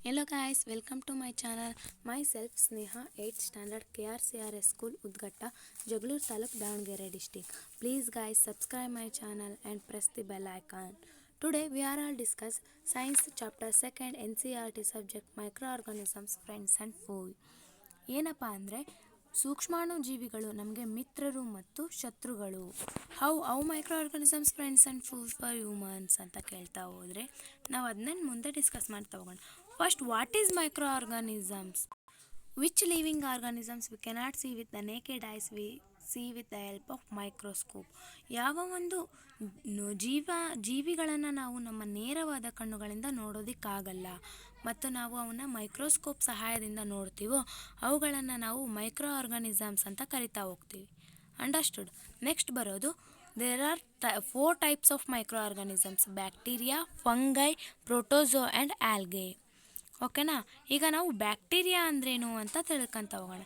Hello guys, welcome to my channel. Myself Sneha, 8th standard KRCRS School Udgatta, Jagalur Taluk, Davangere district. Please guys subscribe my channel and press the bell icon. Today we are all discuss Science chapter 2nd NCERT subject Microorganisms, Friends and Foe. ಏನಪ್ಪ ಅಂದರೆ ಸೂಕ್ಷ್ಮಾಣು ಜೀವಿಗಳು ನಮಗೆ ಮಿತ್ರರು ಮತ್ತು ಶತ್ರುಗಳು. How micro organisms friends and food for humans ಅಂತ ಕೇಳ್ತಾ ಹೋದರೆ ನಾವು ಅದನ್ನ ಮುಂದೆ ಡಿಸ್ಕಸ್ ಮಾಡ್ತಾ ಹೋಗೋಣ. First, what is micro organisms? Which living organisms we cannot see with the naked eyes, we see with the help of microscope. ಯಾವ ಒಂದು ಜೀವಿಗಳನ್ನು ನಾವು ನಮ್ಮ ನೇರವಾದ ಕಣ್ಣುಗಳಿಂದ ನೋಡೋದಕ್ಕಾಗಲ್ಲ ಮತ್ತು ನಾವು ಅವನ್ನ ಮೈಕ್ರೋಸ್ಕೋಪ್ ಸಹಾಯದಿಂದ ನೋಡ್ತೀವೋ ಅವುಗಳನ್ನು ನಾವು ಮೈಕ್ರೋ ಆರ್ಗಾನಿಸಮ್ಸ್ ಅಂತ ಕರಿತಾ ಹೋಗ್ತೀವಿ. ಅಂಡರ್ಸ್ಟುಡ್? ನೆಕ್ಸ್ಟ್ ಬರೋದು, there are 4 types of microorganisms: bacteria, fungi, protozoa and algae. ಓಕೆನಾ? ಈಗ ನಾವು ಬ್ಯಾಕ್ಟೀರಿಯಾ ಅಂದ್ರೇನು ಅಂತ ತಿಳ್ಕೊಂತ ಹೋಗೋಣ.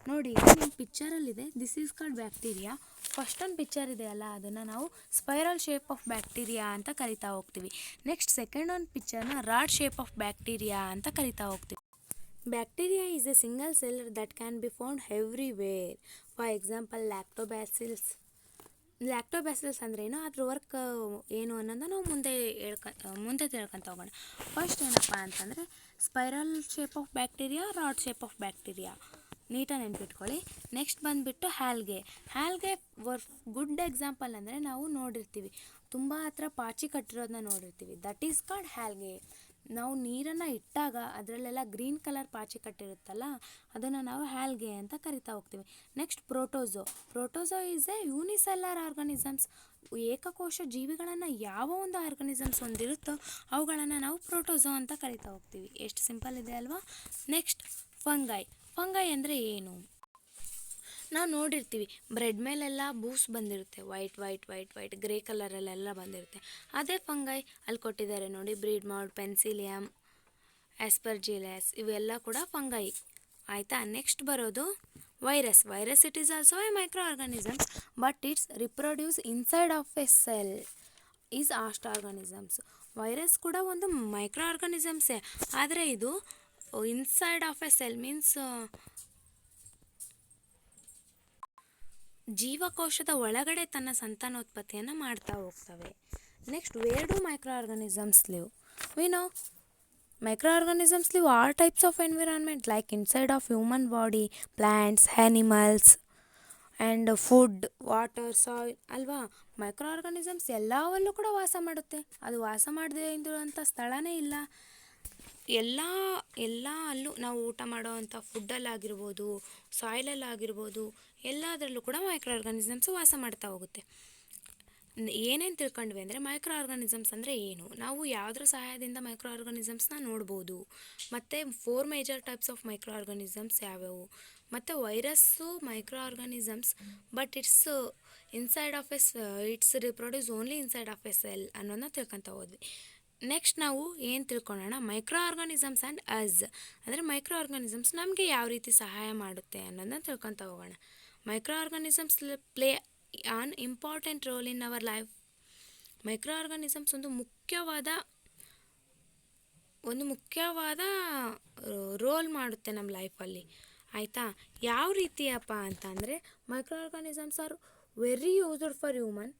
ನೋಡಿ, ನಿಮ್ಮ ಪಿಕ್ಚರಲ್ಲಿದೆ, this is called bacteria. First ಒಂದು ಪಿಕ್ಚರ್ ಇದೆ ಅಲ್ಲ, ಅದನ್ನು ನಾವು ಸ್ಪೈರಲ್ ಶೇಪ್ ಆಫ್ ಬ್ಯಾಕ್ಟೀರಿಯಾ ಅಂತ ಕರಿತಾ ಹೋಗ್ತೀವಿ. ನೆಕ್ಸ್ಟ್ ಸೆಕೆಂಡ್ ಒಂದು ಪಿಕ್ಚರ್ನ ರಾಡ್ ಶೇಪ್ ಆಫ್ ಬ್ಯಾಕ್ಟೀರಿಯಾ ಅಂತ ಕರಿತಾ ಹೋಗ್ತೀವಿ. Bacteria is a single cell that can be found everywhere. For example lactobacillus. Lactobacillus ಅಂದ್ರೇನು, ಅದ್ರ ವರ್ಕ್ ಏನು ಅನ್ನೋದನ್ನ ನಾವು ಮುಂದೆ ತಿಳ್ಕೊಂತ ಹೋಗೋಣ. ಫಸ್ಟ್ ಏನಪ್ಪ ಅಂತಂದರೆ spiral shape of bacteria, rod shape of bacteria, ನೀಟಾಗಿ ನೆನ್ಪಿಟ್ಕೊಳ್ಳಿ. ನೆಕ್ಸ್ಟ್ ಬಂದುಬಿಟ್ಟು ಹ್ಯಾಲ್ಗೆ ಗುಡ್ ಎಕ್ಸಾಂಪಲ್ ಅಂದರೆ ನಾವು ನೋಡಿರ್ತೀವಿ, ತುಂಬ ಹತ್ರ ಪಾಚಿ ಕಟ್ಟಿರೋದನ್ನ ನೋಡಿರ್ತೀವಿ. That is called algae. ನಾವು ನೀರನ್ನು ಇಟ್ಟಾಗ ಅದರಲ್ಲೆಲ್ಲ ಗ್ರೀನ್ ಕಲರ್ ಪಾಚಿ ಕಟ್ಟಿರುತ್ತಲ್ಲ, ಅದನ್ನು ನಾವು ಹ್ಯಾಲ್ಗೆ ಅಂತ ಕರಿತಾ ಹೋಗ್ತೀವಿ. Next protozoa is a unicellular organisms. ಏಕಕೋಶ ಜೀವಿಗಳನ್ನು ಯಾವ ಒಂದು ಆರ್ಗಾನಿಸಮ್ಸ್ ಹೊಂದಿರುತ್ತೋ ಅವುಗಳನ್ನು ನಾವು ಪ್ರೋಟೋಜೋ ಅಂತ ಕರಿತಾ ಹೋಗ್ತೀವಿ. ಎಷ್ಟು ಸಿಂಪಲ್ ಇದೆ ಅಲ್ವಾ? ನೆಕ್ಸ್ಟ್ ಫಂಗೈ ಅಂದರೆ ಏನು? ನಾವು ನೋಡಿರ್ತೀವಿ, ಬ್ರೆಡ್ ಮೇಲೆಲ್ಲ ಬೂಸ್ ಬಂದಿರುತ್ತೆ, ವೈಟ್ ಗ್ರೇ ಕಲರಲ್ಲೆಲ್ಲ ಬಂದಿರುತ್ತೆ. ಅದೇ ಫಂಗೈ ಅಲ್ಲಿ ಕೊಟ್ಟಿದ್ದಾರೆ ನೋಡಿ, ಬ್ರೀಡ್ ಮೌಲ್ಡ್, ಪೆನ್ಸಿಲಿಯಮ್, ಆಸ್ಪರ್ಜಿಲಸ್, ಇವೆಲ್ಲ ಕೂಡ ಫಂಗೈ. ಆಯಿತಾ? ನೆಕ್ಸ್ಟ್ ಬರೋದು virus. It is also a micro organisms but it's reproduce inside of a cell is host organisms. Virus ಕೂಡ ಒಂದು ಮೈಕ್ರೋ ಆರ್ಗಾನಿಸಮ್ಸೇ, ಆದರೆ ಇದು inside of a cell means ಜೀವಕೋಶದ ಒಳಗಡೆ ತನ್ನ ಸಂತಾನೋತ್ಪತ್ತಿಯನ್ನು ಮಾಡ್ತಾ ಹೋಗ್ತವೆ. Next, where do micro organisms live? We know micro organisms live all types of environment like inside of human body, plants, animals and food, water, soil ಅಲ್ವಾ? ಮೈಕ್ರೋ ಆರ್ಗಾನಿಸಮ್ಸ್ ಎಲ್ಲವಲ್ಲೂ ಕೂಡ ವಾಸ ಮಾಡುತ್ತೆ. ಅದು ವಾಸ ಮಾಡದೇ ಇರುವಂಥ ಸ್ಥಳನೇ ಇಲ್ಲ. ಎಲ್ಲ ಅಲ್ಲೂ ನಾವು ಊಟ ಮಾಡೋವಂಥ ಫುಡ್ಡಲ್ಲಾಗಿರ್ಬೋದು, ಸಾಯಿಲಲ್ಲಾಗಿರ್ಬೋದು, ಎಲ್ಲದರಲ್ಲೂ ಕೂಡ ಮೈಕ್ರೋ ಆರ್ಗಾನಿಸಮ್ಸ್ ವಾಸ ಮಾಡ್ತಾ ಹೋಗುತ್ತೆ. ಏನೇನು ತಿಳ್ಕೊಂಡ್ವಿ ಅಂದರೆ ಮೈಕ್ರೋ ಆರ್ಗಾನಿಸಮ್ಸ್ ಅಂದರೆ ಏನು, ನಾವು ಯಾವುದ್ರ ಸಹಾಯದಿಂದ ಮೈಕ್ರೋ ಆರ್ಗಾನಿಸಮ್ಸ್ನ ನೋಡ್ಬೋದು, ಮತ್ತು 4 major types of micro organisms ಯಾವ್ಯಾವು, ಮತ್ತು virus micro organisms but it's reproduce only inside of a cell ಅನ್ನೋದನ್ನ ತಿಳ್ಕೊತ ಹೋದ್ವಿ. ನೆಕ್ಸ್ಟ್ ನಾವು ಏನು ತಿಳ್ಕೊಳ್ಳೋಣ, ಮೈಕ್ರೋ ಆರ್ಗಾನಿಸಮ್ಸ್ ಆ್ಯಂಡ್ ಅಂದರೆ ಮೈಕ್ರೋ ಆರ್ಗಾನಿಸಮ್ಸ್ ನಮಗೆ ಯಾವ ರೀತಿ ಸಹಾಯ ಮಾಡುತ್ತೆ ಅನ್ನೋದನ್ನ ತಿಳ್ಕೊತ ಹೋಗೋಣ. Micro organisms play on important role in our life. Micro organisms ಒಂದು ಮುಖ್ಯವಾದ ರೋಲ್ ಮಾಡುತ್ತೆ ನಮ್ಮ ಲೈಫಲ್ಲಿ. ಆಯಿತಾ? ಯಾವ ರೀತಿಯಪ್ಪ ಅಂತಂದರೆ micro organisms are very used for human.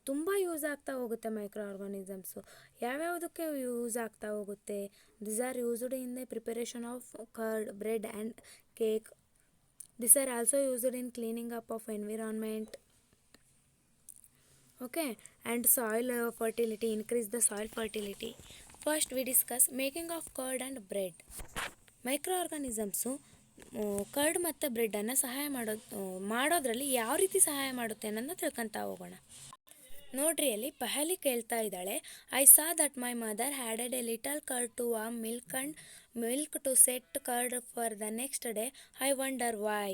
ತುಂಬ ಯೂಸ್ ಆಗ್ತಾ ಹೋಗುತ್ತೆ ಮೈಕ್ರೋ ಆರ್ಗಾನಿಸಮ್ಸು. ಯಾವ್ಯಾವುದಕ್ಕೆ ಯೂಸ್ ಆಗ್ತಾ ಹೋಗುತ್ತೆ? This are used in the preparation of curd, bread and cake. These are also used in cleaning up of environment. Okay, and soil fertility, increase the soil fertility. First we discuss making of curd and bread. Microorganisms curd ಮತ್ತು ಬ್ರೆಡ್ಡನ್ನು ಸಹಾಯ ಮಾಡೋದ್ರಲ್ಲಿ ಯಾವ ರೀತಿ ಸಹಾಯ ಮಾಡುತ್ತೆ ಅನ್ನೋದನ್ನ ತಿಳ್ಕೊತಾ ಹೋಗೋಣ. ನೋಡ್ರಿ, ಅಲ್ಲಿ ಪಹಲಿ ಕೇಳ್ತಾ ಇದ್ದಾಳೆ, I saw that my mother added a little curd to warm milk to set curd for the next day, I wonder why.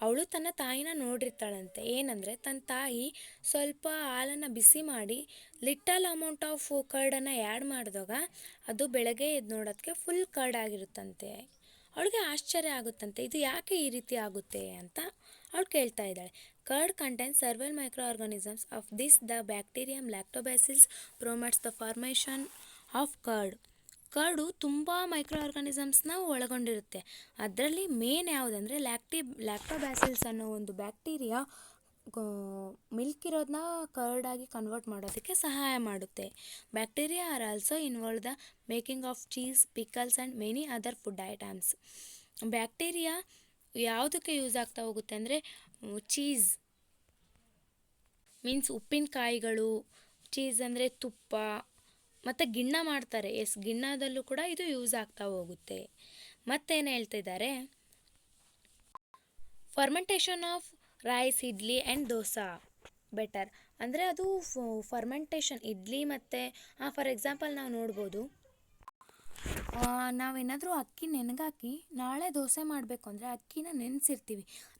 ಅವಳು ತನ್ನ ತಾಯಿನ ನೋಡಿರ್ತಾಳಂತೆ. ಏನಂದರೆ ತನ್ನ ತಾಯಿ ಸ್ವಲ್ಪ ಹಾಲನ್ನು ಬಿಸಿ ಮಾಡಿ ಲಿಟಲ್ ಅಮೌಂಟ್ ಆಫ್ ಕರ್ಡನ್ನು ಆ್ಯಡ್ ಮಾಡಿದಾಗ ಅದು ಬೆಳಗ್ಗೆ ಎದ್ದು ನೋಡೋದಕ್ಕೆ ಫುಲ್ ಕರ್ಡ್ ಆಗಿರುತ್ತಂತೆ. ಅವಳಿಗೆ ಆಶ್ಚರ್ಯ ಆಗುತ್ತಂತೆ, ಇದು ಯಾಕೆ ಈ ರೀತಿ ಆಗುತ್ತೆ ಅಂತ ಅವಳು ಕೇಳ್ತಾ ಇದ್ದಾಳೆ. Curd contains several microorganisms. Of this, the bacterium Lactobacillus promotes the formation of curd. Curd ತುಂಬ ಮೈಕ್ರೋ ಆರ್ಗಾನಿಸಮ್ಸ್ನ ಒಳಗೊಂಡಿರುತ್ತೆ. ಅದರಲ್ಲಿ ಮೇನ್ ಯಾವುದಂದರೆ ಲ್ಯಾಕ್ಟೋಬ್ಯಾಸಿಲ್ಸ್ ಅನ್ನೋ ಒಂದು ಬ್ಯಾಕ್ಟೀರಿಯಾ ಮಿಲ್ಕ್ ಇರೋದನ್ನ ಕರ್ಡಾಗಿ ಕನ್ವರ್ಟ್ ಮಾಡೋದಕ್ಕೆ ಸಹಾಯ ಮಾಡುತ್ತೆ. Bacteria are also involve the making of cheese, pickles and many other food items. Bacteria ಯಾವುದಕ್ಕೆ ಯೂಸ್ ಆಗ್ತಾ ಹೋಗುತ್ತೆ ಅಂದರೆ ಚೀಸ್ ಮೀನ್ಸ್ ಉಪ್ಪಿನಕಾಯಿಗಳು, ಚೀಸ್ ಅಂದರೆ ತುಪ್ಪ, ಮತ್ತು ಗಿಣ್ಣ ಮಾಡ್ತಾರೆ. ಗಿಣ್ಣದಲ್ಲೂ ಕೂಡ ಇದು ಯೂಸ್ ಆಗ್ತಾ ಹೋಗುತ್ತೆ. ಮತ್ತೇನು ಹೇಳ್ತಿದ್ದಾರೆ, fermentation of rice, idli and dosa batter. ಅಂದರೆ ಅದು ಫರ್ಮೆಂಟೇಷನ್ ಇಡ್ಲಿ ಮತ್ತು ಫಾರ್ ಎಕ್ಸಾಂಪಲ್ ನಾವು ನೋಡ್ಬೋದು, ನಾವೇನಾದರೂ ಅಕ್ಕಿ ನೆನೆಗಾಕಿ ನಾಳೆ ದೋಸೆ ಮಾಡಬೇಕು ಅಂದರೆ ಅಕ್ಕಿನ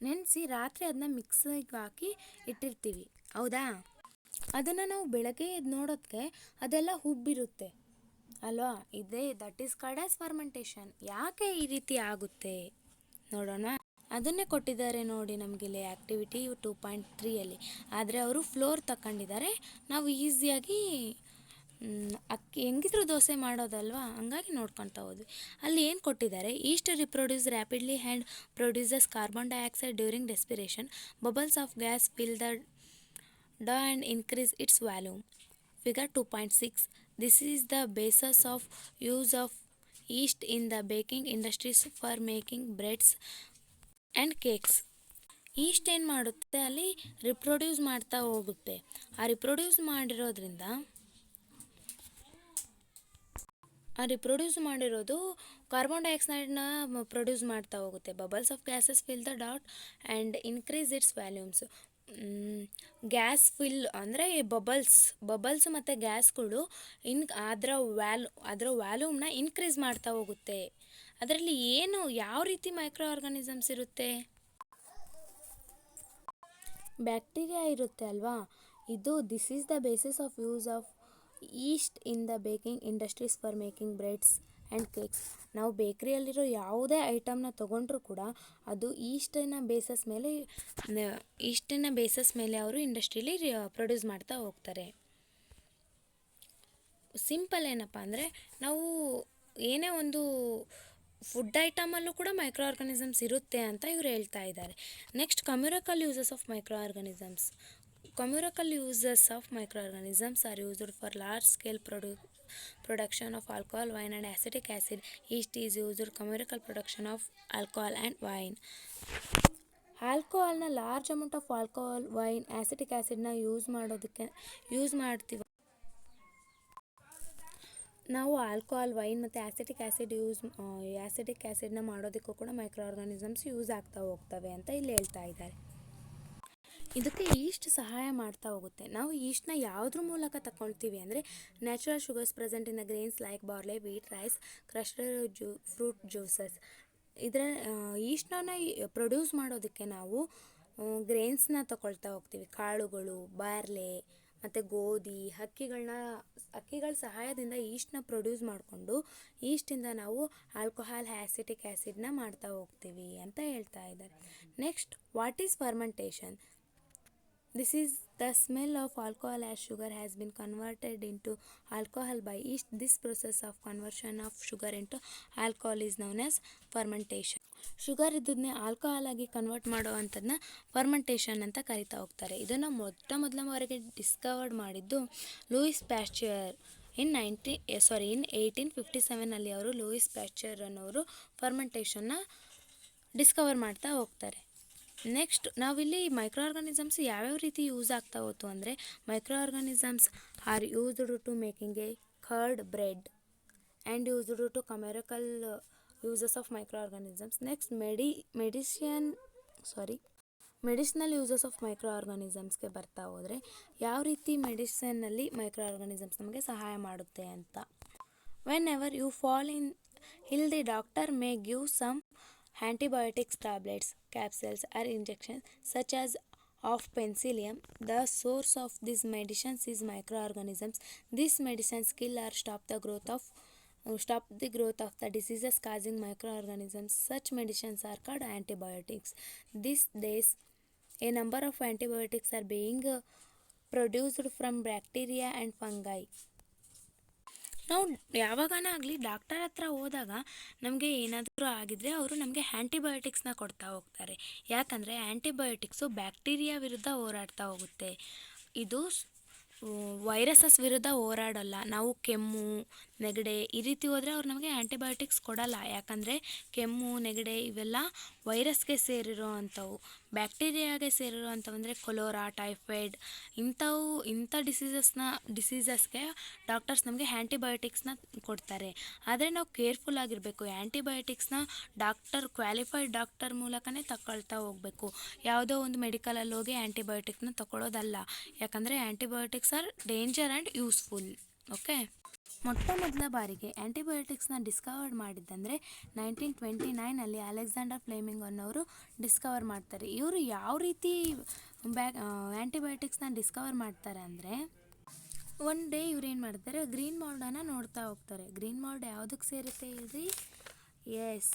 ನೆನೆಸಿ ರಾತ್ರಿ ಅದನ್ನ ಮಿಕ್ಸಿಗೆ ಹಾಕಿ ಇಟ್ಟಿರ್ತೀವಿ, ಹೌದಾ? ಅದನ್ನು ನಾವು ಬೆಳಗ್ಗೆ ಎದ್ದು ನೋಡೋದಕ್ಕೆ ಅದೆಲ್ಲ ಹುಬ್ಬಿರುತ್ತೆ ಅಲ್ವಾ? That is called as fermentation. ಯಾಕೆ ಈ ರೀತಿ ಆಗುತ್ತೆ ನೋಡೋಣ. ಅದನ್ನೇ ಕೊಟ್ಟಿದ್ದಾರೆ ನೋಡಿ ನಮಗಿಲ್ಲಿ ಆ್ಯಕ್ಟಿವಿಟಿ 2.3 ಆದರೆ ಅವರು ಫ್ಲೋರ್ ತಗೊಂಡಿದ್ದಾರೆ. ನಾವು ಈಸಿಯಾಗಿ ಅಕ್ಕಿ ಹೆಂಗಿದ್ರು ದೋಸೆ ಮಾಡೋದಲ್ವಾ, ಹಂಗಾಗಿ ನೋಡ್ಕೊತಾ ಹೋದ್ವಿ. ಅಲ್ಲಿ ಏನು ಕೊಟ್ಟಿದ್ದಾರೆ, East reproduce rapidly and produces carbon dioxide during respiration. Bubbles of gas fill the ಡಾ and increase its volume. Figure 2.6. This is the basis of use of yeast in the baking industries for making breads and cakes. East ಏನು ಮಾಡುತ್ತೆ, ಅಲ್ಲಿ reproduce ಮಾಡ್ತಾ ಹೋಗುತ್ತೆ. ಆ reproduce ಮಾಡಿರೋದು carbon ಡೈಆಕ್ಸೈಡ್ನ produce ಮಾಡ್ತಾ ಹೋಗುತ್ತೆ. Bubbles of gases fill the dot and increase it's volumes. Gas fill ಅಂದರೆ ಬಬಲ್ಸ್ ಮತ್ತು ಗ್ಯಾಸ್ಗಳು ಅದರ ವ್ಯಾಲ್ಯೂಮ್ನ ಇನ್ಕ್ರೀಸ್ ಮಾಡ್ತಾ ಹೋಗುತ್ತೆ. ಅದರಲ್ಲಿ ಯಾವ ರೀತಿ ಮೈಕ್ರೋ ಆರ್ಗಾನಿಸಮ್ಸ್ ಇರುತ್ತೆ? ಬ್ಯಾಕ್ಟೀರಿಯಾ ಇರುತ್ತೆ ಅಲ್ವಾ. This is the basis of use of East in the baking industries for making breads and cakes. ನಾವು ಬೇಕ್ರಿಯಲ್ಲಿರೋ ಯಾವುದೇ ಐಟಮ್ನ ತೊಗೊಂಡ್ರೂ ಕೂಡ ಅದು ಈಸ್ಟಿನ ಬೇಸಸ್ ಮೇಲೆ ಅವರು ಇಂಡಸ್ಟ್ರೀಲಿ ಪ್ರೊಡ್ಯೂಸ್ ಮಾಡ್ತಾ ಹೋಗ್ತಾರೆ. ಸಿಂಪಲ್ ಏನಪ್ಪ ಅಂದರೆ, ನಾವು ಏನೇ ಒಂದು ಫುಡ್ ಐಟಮಲ್ಲೂ ಕೂಡ ಮೈಕ್ರೋ ಆರ್ಗಾನಿಸಮ್ಸ್ ಇರುತ್ತೆ ಅಂತ ಇವರು ಹೇಳ್ತಾ ಇದ್ದಾರೆ. Next, commercial uses of microorganisms. Chemical uses of microorganisms are used for large-scale production of alcohol, wine, and acetic acid. Yeast is used for chemical production of alcohol and wine. ಆಲ್ಕೋಹಾಲ್ನ large amount of alcohol, wine, acetic ಆ್ಯಸಿಡ್ನ use ಮಾಡ್ತೀವಿ. ನಾವು alcohol, wine ಮತ್ತು acetic ಆ್ಯಸಿಡ್ನ ಮಾಡೋದಕ್ಕೂ ಕೂಡ micro organisms use ಆಗ್ತಾ ಹೋಗ್ತವೆ ಅಂತ ಇಲ್ಲಿ ಹೇಳ್ತಾ ಇದ್ದಾರೆ. ಇದಕ್ಕೆ ಈಸ್ಟ್ ಸಹಾಯ ಮಾಡ್ತಾ ಹೋಗುತ್ತೆ. ನಾವು ಈಸ್ಟ್ನ ಯಾವುದ್ರ ಮೂಲಕ ತಗೊಳ್ತೀವಿ ಅಂದರೆ, natural sugars present in the grains like barley, wheat, rice, crushed fruit juices. ಈಸ್ಟ್ನ ಪ್ರೊಡ್ಯೂಸ್ ಮಾಡೋದಕ್ಕೆ ನಾವು ಗ್ರೇನ್ಸ್ನ ತಗೊಳ್ತಾ ಹೋಗ್ತೀವಿ. ಕಾಳುಗಳು, ಬಾರ್ಲೆ ಮತ್ತು ಗೋಧಿ, ಅಕ್ಕಿಗಳ ಸಹಾಯದಿಂದ ಈಸ್ಟ್ನ ಪ್ರೊಡ್ಯೂಸ್ ಮಾಡಿಕೊಂಡು ಈಸ್ಟಿಂದ ನಾವು ಆಲ್ಕೋಹಾಲ್, ಆಸಿಟಿಕ್ ಆ್ಯಸಿಡ್ನ ಮಾಡ್ತಾ ಹೋಗ್ತೀವಿ ಅಂತ ಹೇಳ್ತಾ ಇದ್ದಾರೆ. Next, what is fermentation? This is the smell of alcohol as sugar has been converted into alcohol by yeast. This process of conversion of sugar into alcohol is known as fermentation. Sugar ಇದ್ದದನ್ನೇ alcohol ಆಗಿ convert ಮಾಡೋ ಅಂಥದ್ದನ್ನ fermentation ಅಂತ ಕರಿತಾ ಹೋಗ್ತಾರೆ. ಇದನ್ನು ಮೊದಲವರೆಗೆ discovered ಮಾಡಿದ್ದು ಲೂಯಿಸ್ ಪ್ಯಾಶ್ಚರ್ ಇನ್ 1857 ಅವರು ಲೂಯಿಸ್ ಪ್ಯಾಶ್ಚರ್ ಅನ್ನೋರು ಫರ್ಮೆಂಟೇಷನ್ನ ಡಿಸ್ಕವರ್ ಮಾಡ್ತಾ ಹೋಗ್ತಾರೆ. ನೆಕ್ಸ್ಟ್, ನಾವಿಲ್ಲಿ ಮೈಕ್ರೋ ಆರ್ಗಾನಿಸಮ್ಸ್ ಯಾವ್ಯಾವ ರೀತಿ ಯೂಸ್ ಆಗ್ತಾ ಹೋಯ್ತು ಅಂದರೆ, microorganisms are used to making a curd, bread and used to commercial uses of microorganisms. Next, medicinal uses of micro ಆರ್ಗಾನಿಸಮ್ಸ್ಗೆ ಬರ್ತಾ ಹೋದರೆ, ಯಾವ ರೀತಿ ಮೆಡಿಸಿನಲ್ಲಿ ಮೈಕ್ರೋ ಆರ್ಗಾನಿಸಮ್ಸ್ ನಮಗೆ ಸಹಾಯ ಮಾಡುತ್ತೆ ಅಂತ. Whenever you fall ill the doctor may give some antibiotics, tablets, capsules or injections such as of penicillin. The source of these medicines is microorganisms. These medicines kill or stop the growth of the diseases causing microorganisms. Such medicines are called antibiotics. These days a number of antibiotics are being produced from bacteria and fungi. ನಾವು ಯಾವಾಗನ ಆಗಲಿ doctor ಹತ್ರ ಹೋದಾಗ ನಮಗೆ ಏನಾದರೂ ಆಗಿದ್ರೆ ಅವರು ನಮಗೆ ಆ್ಯಂಟಿಬಯೋಟಿಕ್ಸ್ನ ಕೊಡ್ತಾ ಹೋಗ್ತಾರೆ. ಯಾಕಂದರೆ ಆ್ಯಂಟಿಬಯೋಟಿಕ್ಸು ಬ್ಯಾಕ್ಟೀರಿಯಾ ವಿರುದ್ಧ ಹೋರಾಡ್ತಾ ಹೋಗುತ್ತೆ. ಇದು ವೈರಸಸ್ ವಿರುದ್ಧ ಹೋರಾಡಲ್ಲ. ನಾವು ಕೆಮ್ಮು, ನೆಗಡೆ ಈ ರೀತಿ ಹೋದರೆ ಅವ್ರು ನಮಗೆ ಆ್ಯಂಟಿಬಯೋಟಿಕ್ಸ್ ಕೊಡಲ್ಲ. ಯಾಕಂದರೆ ಕೆಮ್ಮು, ನೆಗಡೆ ಇವೆಲ್ಲ ವೈರಸ್ಗೆ ಸೇರಿರೋ ಅಂಥವು. ಬ್ಯಾಕ್ಟೀರಿಯಾಗೆ ಸೇರಿರೋ ಅಂಥವಂದರೆ ಕೊಲೋರಾ, ಟೈಫಾಯ್ಡ್ ಇಂಥ ಡಿಸೀಸಸ್ಗೆ ಡಾಕ್ಟರ್ಸ್ ನಮಗೆ ಆ್ಯಂಟಿಬಯೋಟಿಕ್ಸ್ನ ಕೊಡ್ತಾರೆ. ಆದರೆ ನಾವು ಕೇರ್ಫುಲ್ ಆಗಿರಬೇಕು. ಆ್ಯಂಟಿಬಯೋಟಿಕ್ಸ್ನ ಕ್ವಾಲಿಫೈಡ್ ಡಾಕ್ಟರ್ ಮೂಲಕನೇ ತಗೊಳ್ತಾ ಹೋಗಬೇಕು. ಯಾವುದೋ ಒಂದು ಮೆಡಿಕಲಲ್ಲಿ ಹೋಗಿ ಆ್ಯಂಟಿಬಯೋಟಿಕ್ನ ತಗೊಳ್ಳೋದಲ್ಲ. ಯಾಕಂದರೆ antibiotics are danger and useful. Okay. ಮೊಟ್ಟ ಮೊದಲ ಬಾರಿಗೆ ಆ್ಯಂಟಿಬಯೋಟಿಕ್ಸ್ನ ಡಿಸ್ಕವರ್ ಮಾಡಿದ್ದಂದರೆ 1929 ಅಲೆಕ್ಸಾಂಡರ್ ಫ್ಲೆಮಿಂಗ್ ಅನ್ನೋರು ಡಿಸ್ಕವರ್ ಮಾಡ್ತಾರೆ. ಇವರು ಯಾವ ರೀತಿ ಆ್ಯಂಟಿಬಯೋಟಿಕ್ಸ್ನ ಡಿಸ್ಕವರ್ ಮಾಡ್ತಾರೆ ಅಂದರೆ, ಒನ್ ಡೇ ಇವ್ರು ಏನು ಮಾಡ್ತಾರೆ, ಗ್ರೀನ್ ಮಾಲ್ಡನ್ನು ನೋಡ್ತಾ ಹೋಗ್ತಾರೆ. ಗ್ರೀನ್ ಮಾಲ್ಡ್ ಯಾವುದಕ್ಕೆ ಸೇರುತ್ತೆ ಹೇಳ್ರಿ? ಎಸ್,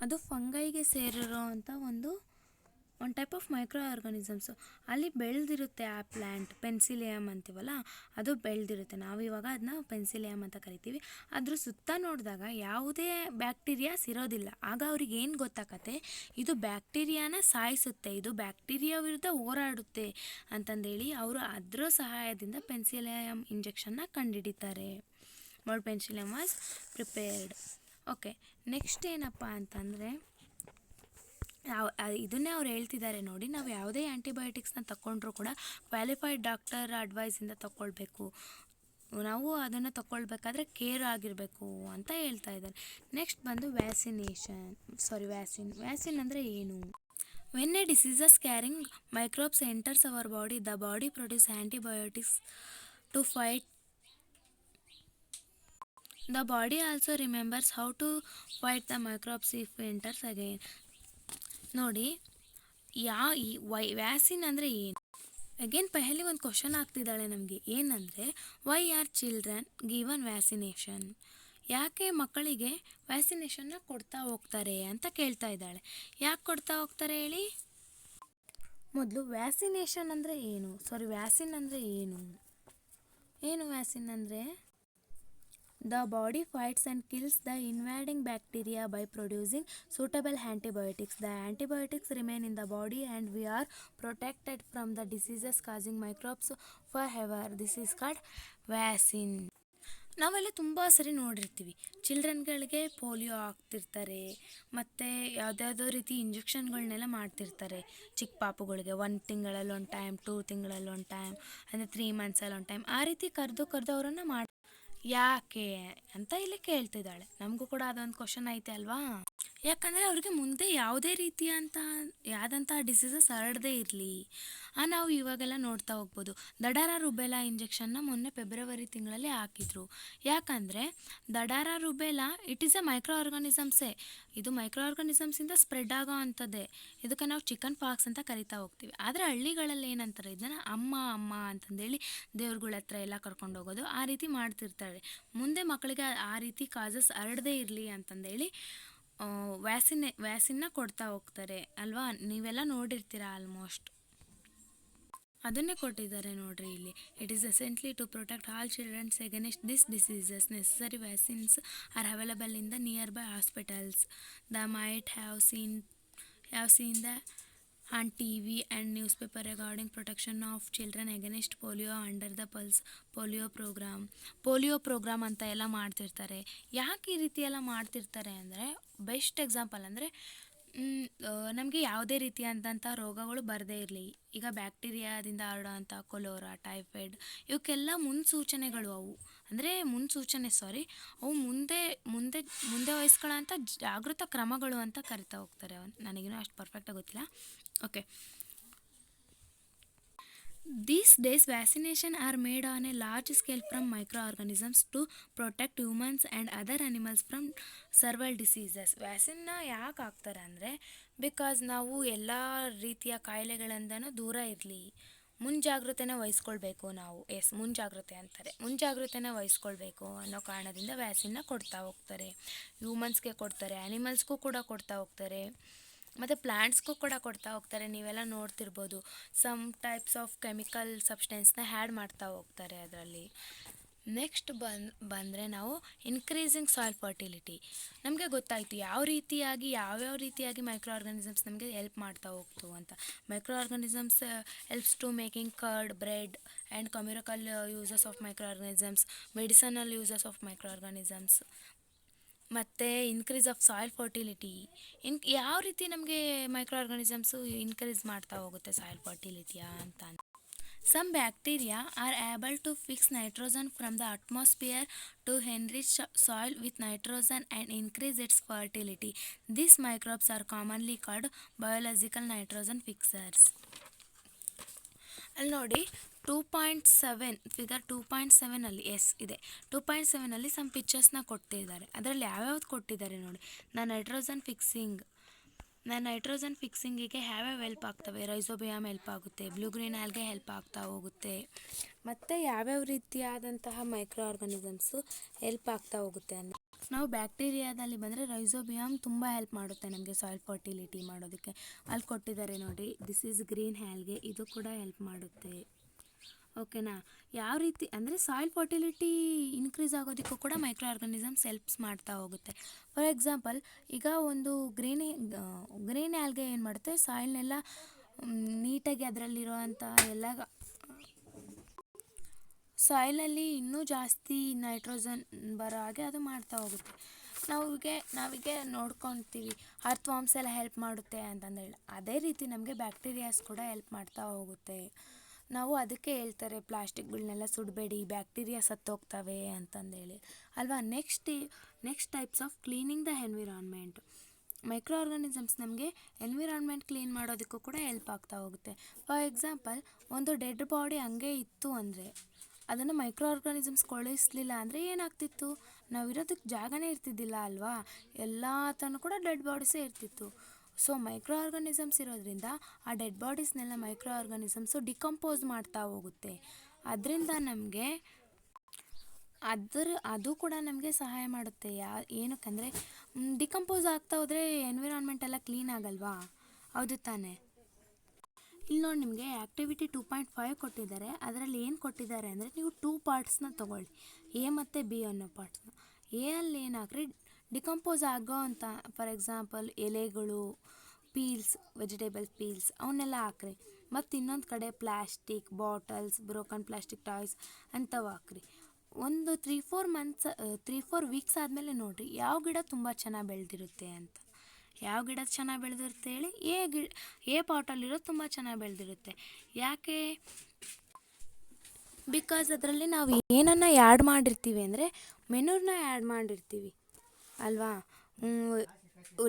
ಅದು ಫಂಗೈಗೆ ಸೇರಿರೋ ಅಂಥ ಒಂದು ಟೈಪ್ ಆಫ್ ಮೈಕ್ರೋ ಆರ್ಗಾನಿಸಮ್ಸು. ಅಲ್ಲಿ ಬೆಳೆದಿರುತ್ತೆ ಆ ಪ್ಲ್ಯಾಂಟ್, ಪೆನ್ಸಿಲಿಯಮ್ ಅಂತೀವಲ್ಲ, ಅದು ಬೆಳೆದಿರುತ್ತೆ. ನಾವಿವಾಗ ಅದನ್ನ ಪೆನ್ಸಿಲಿಯಮ್ ಅಂತ ಕರಿತೀವಿ. ಅದ್ರ ಸುತ್ತ ನೋಡಿದಾಗ ಯಾವುದೇ ಬ್ಯಾಕ್ಟೀರಿಯಾಸ್ ಇರೋದಿಲ್ಲ. ಆಗ ಅವ್ರಿಗೆ ಏನು ಗೊತ್ತಾಗತ್ತೆ, ಇದು ಬ್ಯಾಕ್ಟೀರಿಯಾನ ಸಾಯಿಸುತ್ತೆ, ಇದು ಬ್ಯಾಕ್ಟೀರಿಯಾ ವಿರುದ್ಧ ಹೋರಾಡುತ್ತೆ ಅಂತಂದೇಳಿ ಅವರು ಅದರ ಸಹಾಯದಿಂದ ಪೆನ್ಸಿಲಿಯಮ್ ಇಂಜೆಕ್ಷನ್ನ ಕಂಡುಹಿಡಿತಾರೆ. Mould penicillium was prepared. Okay, next ಏನಪ್ಪ ಅಂತಂದರೆ, ಇದನ್ನೇ ಅವ್ರು ಹೇಳ್ತಿದ್ದಾರೆ ನೋಡಿ, ನಾವು ಯಾವುದೇ ಆ್ಯಂಟಿಬಯೋಟಿಕ್ಸ್ನ ತಗೊಂಡ್ರೂ ಕೂಡ ಕ್ವಾಲಿಫೈಡ್ ಡಾಕ್ಟರ್ ಅಡ್ವೈಸಿಂದ ತಗೊಳ್ಬೇಕು. ನಾವು ಅದನ್ನು ತಗೊಳ್ಬೇಕಾದ್ರೆ ಕೇರ್ ಆಗಿರಬೇಕು ಅಂತ ಹೇಳ್ತಾ ಇದ್ದಾರೆ. ನೆಕ್ಸ್ಟ್ ಬಂದು ವ್ಯಾಕ್ಸಿನ್ ಅಂದರೆ ಏನು? When a diseases carrying microbes enters our body, the body produce antibiotics to fight. The body also remembers how to fight the microbes if enters again. ನೋಡಿ, ವ್ಯಾಕ್ಸಿನ್ ಅಂದರೆ ಏನು? ಅಗೇನ್ ಪಹಲಿ ಒಂದು ಕ್ವಶನ್ ಆಗ್ತಿದ್ದಾಳೆ ನಮಗೆ, ಏನಂದರೆ why are children given vaccination? ಯಾಕೆ ಮಕ್ಕಳಿಗೆ ವ್ಯಾಕ್ಸಿನೇಷನ್ನ ಕೊಡ್ತಾ ಹೋಗ್ತಾರೆ ಅಂತ ಕೇಳ್ತಾ ಇದ್ದಾಳೆ. ಯಾಕೆ ಕೊಡ್ತಾ ಹೋಗ್ತಾರೆ ಹೇಳಿ? ಮೊದಲು ವ್ಯಾಕ್ಸಿನ್ ಅಂದರೆ ಏನು? ವ್ಯಾಕ್ಸಿನ್ ಅಂದರೆ the body fights and kills the invading bacteria by producing suitable antibiotics. The antibiotics remain in the body and we are protected from the diseases causing microbes forever. This is called vaccine. ನಾವೆಲ್ಲ ತುಂಬ ಸರಿ ನೋಡಿರ್ತೀವಿ, ಚಿಲ್ಡ್ರನ್ಗಳಿಗೆ polio ಹಾಕ್ತಿರ್ತಾರೆ, ಮತ್ತು ಯಾವುದ್ಯಾವುದೋ ರೀತಿ ಇಂಜೆಕ್ಷನ್ಗಳನ್ನೆಲ್ಲ ಮಾಡ್ತಿರ್ತಾರೆ ಚಿಕ್ಕ ಪಾಪುಗಳಿಗೆ. 1 ತಿಂಗಳಲ್ಲಿ ಒಂದು ಟೈಮ್, 2 ತಿಂಗಳಲ್ಲಿ ಒಂದು ಟೈಮ್, ಅಂದರೆ 3 ಮಂತ್ಸಲ್ಲಿ ಒಂದು ಟೈಮ್, ಆ ರೀತಿ ಕರೆದು ಅವರನ್ನು ಯಾಕೆ ಅಂತ ಇಲ್ಲಿ ಕೇಳ್ತಿದ್ದಾಳೆ. ನಮಗೂ ಕೂಡ ಅದೊಂದು ಕ್ವಶನ್ ಐತೆ ಅಲ್ವಾ? ಯಾಕಂದರೆ ಅವ್ರಿಗೆ ಮುಂದೆ ಯಾವುದೇ ಯಾವ್ದಂಥ ಡಿಸೀಸಸ್ ಹರಡದೇ ಇರಲಿ. ನಾವು ಇವಾಗೆಲ್ಲ ನೋಡ್ತಾ ಹೋಗ್ಬೋದು. ದಡಾರ ರುಬೆಲಾ ಇಂಜೆಕ್ಷನ್ನ ಮೊನ್ನೆ ಫೆಬ್ರವರಿ ತಿಂಗಳಲ್ಲಿ ಹಾಕಿದ್ರು. ಯಾಕಂದರೆ ದಡಾರ rubella it is A micro ಆರ್ಗಾನಿಸಮ್ಸೇ. ಇದು ಮೈಕ್ರೋ ಆರ್ಗಾನಿಸಮ್ಸಿಂದ ಸ್ಪ್ರೆಡ್ ಆಗೋ ಅಂಥದ್ದೇ. ಇದಕ್ಕೆ ನಾವು ಚಿಕನ್ ಪಾಕ್ಸ್ ಅಂತ ಕರಿತಾ ಹೋಗ್ತೀವಿ. ಆದರೆ ಹಳ್ಳಿಗಳಲ್ಲಿ ಏನಂತಾರೆ, ಇದನ್ನು ಅಮ್ಮ ಅಂತಂದೇಳಿ ದೇವ್ರಗಳ ಹತ್ರ ಎಲ್ಲ ಕರ್ಕೊಂಡು ಹೋಗೋದು, ಆ ರೀತಿ ಮಾಡ್ತಿರ್ತಾರೆ. ಮುಂದೆ ಮಕ್ಕಳಿಗೆ ಆ ರೀತಿ ಕಾಸಸ್ ಹರಡದೇ ಇರಲಿ ಅಂತಂದೇಳಿ ವ್ಯಾಕ್ಸಿನ್ನ ಕೊಡ್ತಾ ಹೋಗ್ತಾರೆ ಅಲ್ವಾ? ನೀವೆಲ್ಲ ನೋಡಿರ್ತೀರ ಆಲ್ಮೋಸ್ಟ್. ಅದನ್ನೇ ಕೊಟ್ಟಿದ್ದಾರೆ ನೋಡ್ರಿ ಇಲ್ಲಿ. It is essentially to protect all childrens against this diseases. Necessary vaccines are available in the nearby hospitals. They might have seen the on TV and newspaper regarding protection of children against polio under the Pulse polio programme ಅಂತ ಎಲ್ಲ ಮಾಡ್ತಿರ್ತಾರೆ. ಯಾಕೆ ಈ ರೀತಿ ಎಲ್ಲ ಮಾಡ್ತಿರ್ತಾರೆ ಅಂದರೆ, best example ಅಂದರೆ ನಮಗೆ ಯಾವುದೇ ರೀತಿಯಾದಂಥ ರೋಗಗಳು ಬರದೇ ಇರಲಿ. ಈಗ ಬ್ಯಾಕ್ಟೀರಿಯಾದಿಂದ ಹರಡೋವಂಥ ಕೊಲೋರಾ, ಟೈಫಾಯ್ಡ್ ಇವಕ್ಕೆಲ್ಲ ಮುನ್ಸೂಚನೆಗಳು ಅವು. ಅಂದರೆ ಅವು ಮುಂದೆ ವಹಿಸ್ಕೊಳ್ಳೋಂಥ ಜಾಗೃತ ಕ್ರಮಗಳು ಅಂತ ಕರಿತಾ ಹೋಗ್ತಾರೆ. ನನಗೇನೋ ಅಷ್ಟು ಪರ್ಫೆಕ್ಟಾಗಿ ಗೊತ್ತಿಲ್ಲ. Okay, these days vaccination are made on a large scale from microorganisms to protect humans and other animals from several diseases. ವ್ಯಾಕ್ಸಿನ್ನ ಯಾಕೆ ಹಾಕ್ತಾರೆ ಅಂದರೆ, ಬಿಕಾಸ್ ನಾವು ಎಲ್ಲ ರೀತಿಯ ಕಾಯಿಲೆಗಳಿಂದನೂ ದೂರ ಇರಲಿ, ಮುಂಜಾಗ್ರತೆನ ವಹಿಸ್ಕೊಳ್ಬೇಕು ನಾವು. ಮುಂಜಾಗ್ರತೆನ ವಹಿಸ್ಕೊಳ್ಬೇಕು ಅನ್ನೋ ಕಾರಣದಿಂದ ವ್ಯಾಕ್ಸಿನ್ನ ಕೊಡ್ತಾ ಹೋಗ್ತಾರೆ. ಹ್ಯೂಮನ್ಸ್ಗೆ ಕೊಡ್ತಾರೆ, ಆ್ಯನಿಮಲ್ಸ್ಗೂ ಕೂಡ ಕೊಡ್ತಾ ಹೋಗ್ತಾರೆ. ಮತ್ತು ಪ್ಲ್ಯಾಂಟ್ಸ್ಗೂ ಕೂಡ ಕೊಡ್ತಾ ಹೋಗ್ತಾರೆ. ನೀವೆಲ್ಲ ನೋಡ್ತಿರ್ಬೋದು, ಸಮ್ ಟೈಪ್ಸ್ ಆಫ್ ಕೆಮಿಕಲ್ ಸಬ್ಸ್ಟೆನ್ಸ್ನ ಆ್ಯಡ್ ಮಾಡ್ತಾ ಹೋಗ್ತಾರೆ ಅದರಲ್ಲಿ. ನೆಕ್ಸ್ಟ್ ಬಂದರೆ ನಾವು ಇನ್ಕ್ರೀಸಿಂಗ್ ಸಾಯಿಲ್ ಫರ್ಟಿಲಿಟಿ. ನಮಗೆ ಗೊತ್ತಾಯಿತು ಯಾವ್ಯಾವ ರೀತಿಯಾಗಿ ಮೈಕ್ರೋ ಆರ್ಗಾನಿಸಮ್ಸ್ ನಮಗೆ ಹೆಲ್ಪ್ ಮಾಡ್ತಾ ಹೋಗ್ತು ಅಂತ. Microorganisms helps to making curd, bread and commercial uses of microorganisms, medicinal uses of microorganisms, ಮತ್ತು ಇನ್ಕ್ರೀಸ್ ಆಫ್ ಸಾಯಿಲ್ ಫರ್ಟಿಲಿಟಿ. ಯಾವ ರೀತಿ ನಮಗೆ ಮೈಕ್ರೋ ಆರ್ಗಾನಿಸಮ್ಸು ಇನ್ಕ್ರೀಸ್ ಮಾಡ್ತಾ ಹೋಗುತ್ತೆ ಸಾಯಿಲ್ ಫರ್ಟಿಲಿಟಿಯ ಅಂತ. Some bacteria are able to fix nitrogen from the atmosphere to enrich soil with nitrogen and increase its fertility. These microbes are commonly called biological nitrogen fixers. ಅಲ್ಲಿ ನೋಡಿ 2.7 figure 2.7 S ಇದೆ. 2.7 some ಪಿಕ್ಚರ್ಸ್ನ ಕೊಟ್ಟಿದ್ದಾರೆ. ಅದರಲ್ಲಿ ಯಾವ್ಯಾವ್ದು ಕೊಟ್ಟಿದ್ದಾರೆ ನೋಡಿ. Nitrogen ಫಿಕ್ಸಿಂಗಿಗೆ ಯಾವ್ಯಾವ help ಆಗ್ತವೆ? ರೈಸೋಬಿಯಮ್ ಹೆಲ್ಪ್ ಆಗುತ್ತೆ, ಬ್ಲೂ ಗ್ರೀನ್ ಆಲ್ಗೆ ಹೆಲ್ಪ್ ಆಗ್ತಾ ಹೋಗುತ್ತೆ, ಮತ್ತು ಯಾವ್ಯಾವ ರೀತಿಯಾದಂತಹ ಮೈಕ್ರೋ ಆರ್ಗಾನಿಸಮ್ಸು ಹೆಲ್ಪ್ ಆಗ್ತಾ ಹೋಗುತ್ತೆ ಅಂದರೆ, ನಾವು ಬ್ಯಾಕ್ಟೀರಿಯಾದಲ್ಲಿ ಬಂದರೆ ರೈಸೋಬಿಯಮ್ ತುಂಬ ಹೆಲ್ಪ್ ಮಾಡುತ್ತೆ ನಮಗೆ ಸಾಯಿಲ್ ಫರ್ಟಿಲಿಟಿ ಮಾಡೋದಕ್ಕೆ. ಅಲ್ಲಿ ಕೊಟ್ಟಿದ್ದಾರೆ ನೋಡಿ, ದಿಸ್ ಈಸ್ ಗ್ರೀನ್ ಆಲ್ಗೆ, ಇದು ಕೂಡ ಹೆಲ್ಪ್ ಮಾಡುತ್ತೆ. ಓಕೆನಾ? ಯಾವ ರೀತಿ ಅಂದರೆ ಸಾಯಿಲ್ ಫರ್ಟಿಲಿಟಿ ಇನ್ಕ್ರೀಸ್ ಆಗೋದಕ್ಕೂ ಕೂಡ ಮೈಕ್ರೋ ಆರ್ಗಾನಿಸಮ್ಸ್ ಹೆಲ್ಪ್ಸ್ ಮಾಡ್ತಾ ಹೋಗುತ್ತೆ. ಫಾರ್ ಎಕ್ಸಾಂಪಲ್, ಈಗ ಒಂದು ಗ್ರೀನ್ ಆಲ್ಗೆ ಏನು ಮಾಡುತ್ತೆ, ಸಾಯಿಲ್ನೆಲ್ಲ ನೀಟಾಗಿ ಅದರಲ್ಲಿರೋವಂಥ ಎಲ್ಲ ಸಾಯಿಲಲ್ಲಿ ಇನ್ನೂ ಜಾಸ್ತಿ ನೈಟ್ರೋಜನ್ ಬರೋ ಹಾಗೆ ಅದು ಮಾಡ್ತಾ ಹೋಗುತ್ತೆ. ನಾವೀಗೆ ನೋಡ್ಕೊತೀವಿ ಅರ್ತ್ ವಾರ್ಮ್ಸ್ ಎಲ್ಲ ಹೆಲ್ಪ್ ಮಾಡುತ್ತೆ ಅಂತಂದೇಳಿ. ಅದೇ ರೀತಿ ನಮಗೆ ಬ್ಯಾಕ್ಟೀರಿಯಾಸ್ ಕೂಡ ಹೆಲ್ಪ್ ಮಾಡ್ತಾ ಹೋಗುತ್ತೆ. ನಾವು ಅದಕ್ಕೆ ಹೇಳ್ತಾರೆ ಪ್ಲಾಸ್ಟಿಕ್ಗಳನ್ನೆಲ್ಲ ಸುಡಬೇಡಿ, ಬ್ಯಾಕ್ಟೀರಿಯಾ ಸತ್ತೋಗ್ತವೆ ಅಂತಂದೇಳಿ ಅಲ್ವಾ. Next types of cleaning the environment. Micro organisms ನಮಗೆ ಎನ್ವಿರಾನ್ಮೆಂಟ್ ಕ್ಲೀನ್ ಮಾಡೋದಕ್ಕೂ ಕೂಡ ಹೆಲ್ಪ್ ಆಗ್ತಾ ಹೋಗುತ್ತೆ. ಫಾರ್ ಎಕ್ಸಾಂಪಲ್, ಒಂದು ಡೆಡ್ ಬಾಡಿ ಹಂಗೆ ಇತ್ತು ಅಂದರೆ ಅದನ್ನು ಮೈಕ್ರೋ ಆರ್ಗಾನಿಸಮ್ಸ್ ಕೊಳಿಸ್ಲಿಲ್ಲ ಅಂದರೆ ಏನಾಗ್ತಿತ್ತು? ನಾವಿರೋದಕ್ಕೆ ಜಾಗನೇ ಇರ್ತಿದ್ದಿಲ್ಲ ಅಲ್ವಾ. ಎಲ್ಲ ಥರನೂ ಕೂಡ ಡೆಡ್ ಬಾಡೀಸೇ ಇರ್ತಿತ್ತು. ಸೊ ಮೈಕ್ರೋ ಆರ್ಗಾನಿಸಮ್ಸ್ ಇರೋದ್ರಿಂದ ಆ ಡೆಡ್ ಬಾಡೀಸ್ನೆಲ್ಲ ಮೈಕ್ರೋ ಆರ್ಗಾನಿಸಮ್ಸು ಡಿಕಂಪೋಸ್ ಮಾಡ್ತಾ ಹೋಗುತ್ತೆ. ಅದರಿಂದ ನಮಗೆ ಅದು ಕೂಡ ನಮಗೆ ಸಹಾಯ ಮಾಡುತ್ತೆ. ಏನಕ್ಕಂದರೆ ಡಿಕಂಪೋಸ್ ಆಗ್ತಾ ಹೋದರೆ ಎನ್ವಿರಾನ್ಮೆಂಟ್ ಎಲ್ಲ ಕ್ಲೀನ್ ಆಗಲ್ವಾ, ಹೌದು ತಾನೇ? ಇಲ್ಲಿ ನೋಡಿ, ನಿಮಗೆ ಆ್ಯಕ್ಟಿವಿಟಿ 2.5 ಕೊಟ್ಟಿದ್ದಾರೆ. ಅದರಲ್ಲಿ ಏನು ಕೊಟ್ಟಿದ್ದಾರೆ ಅಂದರೆ, ನೀವು 2 ಪಾರ್ಟ್ಸ್ನ ತೊಗೊಳ್ಳಿ, ಎ ಮತ್ತು ಬಿ ಅನ್ನೋ ಪಾರ್ಟ್ಸ್ನ. ಎ ಅಲ್ಲಿ ಏನು ಹಾಕ್ರಿ, ಡಿಕಂಪೋಸ್ ಆಗೋ ಅಂತ, ಫಾರ್ ಎಕ್ಸಾಂಪಲ್ ಎಲೆಗಳು, ಪೀಲ್ಸ್, ವೆಜಿಟೇಬಲ್ ಪೀಲ್ಸ್ ಅವನ್ನೆಲ್ಲ ಹಾಕ್ರಿ. ಮತ್ತು ಇನ್ನೊಂದು ಕಡೆ plastic bottles, broken plastic toys ಅಂಥವು ಹಾಕ್ರಿ. ಒಂದು 3-4 ವೀಕ್ಸ್ ಆದಮೇಲೆ ನೋಡಿರಿ ಯಾವ ಗಿಡ ತುಂಬ ಚೆನ್ನಾಗಿ ಬೆಳೆದಿರುತ್ತೆ ಅಂತ. ಯಾವ ಗಿಡ ಚೆನ್ನಾಗಿ ಬೆಳೆದಿರುತ್ತೆ ಹೇಳಿ? ಎ ಪಾಟಲ್ಲಿರೋದು ತುಂಬ ಚೆನ್ನಾಗಿ ಬೆಳೆದಿರುತ್ತೆ. ಯಾಕೆ? ಬಿಕಾಸ್ ಅದರಲ್ಲಿ ನಾವು ಏನನ್ನು ಆ್ಯಡ್ ಮಾಡಿರ್ತೀವಿ ಅಂದರೆ ಮೆನೂರ್ನ ಆ್ಯಡ್ ಮಾಡಿರ್ತೀವಿ ಅಲ್ವಾ.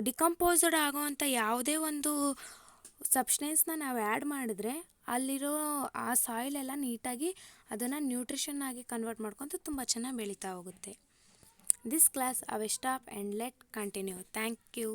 ಡಿಕಂಪೋಸ್ಡ್ ಆಗೋವಂಥ ಯಾವುದೇ ಒಂದು ಸಬ್ಸ್ಟೆನ್ಸ್ನ ನಾವು ಆ್ಯಡ್ ಮಾಡಿದ್ರೆ ಅಲ್ಲಿರೋ ಆ ಸಾಯಿಲೆಲ್ಲ ನೀಟಾಗಿ ಅದನ್ನು ನ್ಯೂಟ್ರಿಷನ್ ಆಗಿ ಕನ್ವರ್ಟ್ ಮಾಡ್ಕೊತ ತುಂಬ ಚೆನ್ನಾಗಿ ಬೆಳೀತಾ ಹೋಗುತ್ತೆ. This class I will stop and let continue. Thank you.